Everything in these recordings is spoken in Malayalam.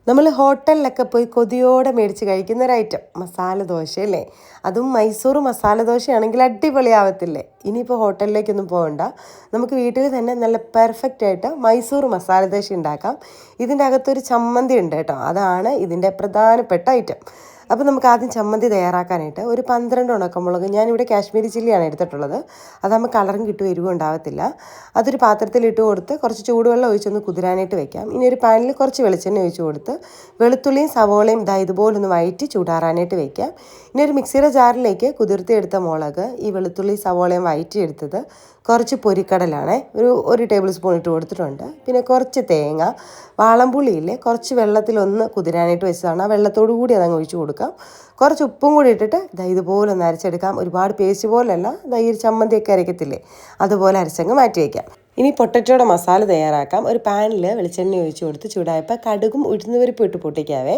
നമ്മൾ ഹോട്ടലിലൊക്കെ പോയി കൊതിയോടെ മേടിച്ച് കഴിക്കുന്ന ഒരു ഐറ്റം മസാല ദോശയല്ലേ. അതും മൈസൂർ മസാല ദോശയാണെങ്കിൽ അടിപൊളിയാവത്തില്ലേ. ഇനിയിപ്പോൾ ഹോട്ടലിലേക്കൊന്നും പോകണ്ട, നമുക്ക് വീട്ടിൽ തന്നെ നല്ല പെർഫെക്റ്റ് ആയിട്ട് മൈസൂർ മസാല ദോശ ഉണ്ടാക്കാം. ഇതിൻ്റെ അകത്തൊരു ചമ്മന്തി ഉണ്ട് കേട്ടോ, അതാണ് ഇതിൻ്റെ പ്രധാനപ്പെട്ട ഐറ്റം. അപ്പോൾ നമുക്ക് ആദ്യം ചമ്മന്തി തയ്യാറാക്കാനായിട്ട് ഒരു 12 ഉണക്കമുളക്, ഞാനിവിടെ കാശ്മീരി ചില്ലിയാണ് എടുത്തിട്ടുള്ളത്. അതാകുമ്പോൾ കളറും കിട്ടും, എരിവും ഉണ്ടാകത്തില്ല. അതൊരു പാത്രത്തിലിട്ട് കൊടുത്ത് കുറച്ച് ചൂടുവെള്ളം ഒഴിച്ചൊന്ന് കുതിരാനായിട്ട് വെക്കാം. ഇനി ഒരു പാനിൽ കുറച്ച് വെളിച്ചെണ്ണ ഒഴിച്ച് കൊടുത്ത് വെളുത്തുള്ളിയും സവോളയും ഇതുപോലൊന്ന് വഴറ്റി ചൂടാറാനായിട്ട് വെക്കാം. ഇനി ഒരു മിക്സിയുടെ ജാറിലേക്ക് കുതിർത്തിയെടുത്ത മുളക്, ഈ വെളുത്തുള്ളി സവോളയും വഴറ്റിയെടുത്തത്, കുറച്ച് പൊരിക്കടലാണ് ഒരു ടേബിൾ സ്പൂൺ ഇട്ട് കൊടുത്തിട്ടുണ്ട്. പിന്നെ കുറച്ച് തേങ്ങ, വാളംപുളിയില്ലേ, കുറച്ച് വെള്ളത്തിലൊന്ന് കുതിരാനായിട്ട് വെച്ചതാണ്. ആ വെള്ളത്തോടു കൂടി അതങ്ങ് ഒഴിച്ച് കൊടുക്കാം. കുറച്ച് ഉപ്പും കൂടി ഇട്ടിട്ട് ഇതുപോലെ ഒന്ന് അരച്ചെടുക്കാം. ഒരുപാട് പേസ്റ്റ് പോലല്ല, ഈ ഒരു ചമ്മന്തിയൊക്കെ അരയ്ക്കത്തില്ലേ, അതുപോലെ അരച്ചങ്ങ് മാറ്റി വയ്ക്കാം. ഇനി പൊട്ടറ്റോയുടെ മസാല തയ്യാറാക്കാം. ഒരു പാനിൽ വെളിച്ചെണ്ണ ഒഴിച്ച് കൊടുത്ത് ചൂടായപ്പോൾ കടുകും ഉഴുന്നുപരിപ്പും ഇട്ട് പൊട്ടിക്കാവേ.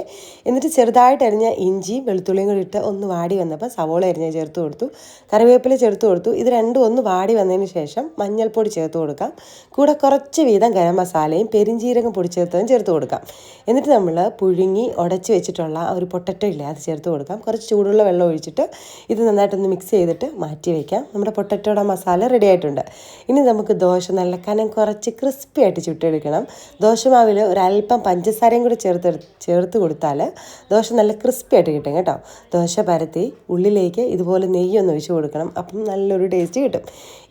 എന്നിട്ട് ചെറുതായിട്ട് അരിഞ്ഞ ഇഞ്ചിയും വെളുത്തുള്ളിയും കൂടി ഇട്ട് ഒന്ന് വാടി വന്നപ്പോൾ സവോള അരിഞ്ഞ് ചേർത്ത് കൊടുത്തു, കറിവേപ്പില ചേർത്ത് കൊടുത്തു. ഇത് രണ്ടും ഒന്ന് വാടി വന്നതിന് ശേഷം മഞ്ഞൾപ്പൊടി ചേർത്ത് കൊടുക്കാം. കൂടെ കുറച്ച് വീതം ഗരം മസാലയും പെരിഞ്ചീരകം പൊടി ചേർത്തതും ചേർത്ത് കൊടുക്കാം. എന്നിട്ട് നമ്മൾ പുഴുങ്ങി ഉടച്ച് വെച്ചിട്ടുള്ള ഒരു പൊട്ടറ്റോ ഇല്ലേ, അത് ചേർത്ത് കൊടുക്കാം. കുറച്ച് ചൂടുള്ള വെള്ളം ഒഴിച്ചിട്ട് ഇത് നന്നായിട്ടൊന്ന് മിക്സ് ചെയ്തിട്ട് മാറ്റി വയ്ക്കാം. നമ്മുടെ പൊട്ടറ്റോയുടെ മസാല റെഡി ആയിട്ടുണ്ട്. ഇനി നമുക്ക് ദോശ നല്ല കനം കുറച്ച് ക്രിസ്പി ആയിട്ട് ചുട്ടെടുക്കണം. ദോശമാവിൽ ഒരല്പം പഞ്ചസാരയും കൂടി ചേർത്ത് കൊടുത്താൽ ദോശ നല്ല ക്രിസ്പി ആയിട്ട് കിട്ടും കേട്ടോ. ദോശ പരത്തി ഉള്ളിലേക്ക് ഇതുപോലെ നെയ്യൊന്ന് ഒഴിച്ച് കൊടുക്കണം, അപ്പം നല്ലൊരു ടേസ്റ്റ് കിട്ടും.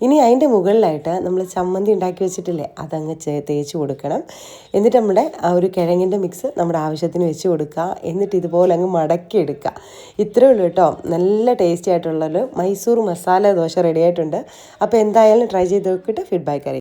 ഇനി അതിൻ്റെ മുകളിലായിട്ട് നമ്മൾ ചമ്മന്തി ഉണ്ടാക്കി വെച്ചിട്ടില്ലേ, അതങ്ങ് തേച്ച് കൊടുക്കണം. എന്നിട്ട് നമ്മുടെ ആ ഒരു കിഴങ്ങിൻ്റെ മിക്സ് നമ്മുടെ ആവശ്യത്തിന് വെച്ച് കൊടുക്കുക. എന്നിട്ട് ഇതുപോലെ അങ്ങ് മടക്കി എടുക്കുക. ഇത്രയേ ഉള്ളൂ കേട്ടോ. നല്ല ടേസ്റ്റി ആയിട്ടുള്ളൊരു മൈസൂർ മസാല ദോശ റെഡി ആയിട്ടുണ്ട്. അപ്പോൾ എന്തായാലും ട്രൈ ചെയ്ത് നോക്കിയിട്ട് ഫീഡ്ബാക്ക് അറിയിക്കുക.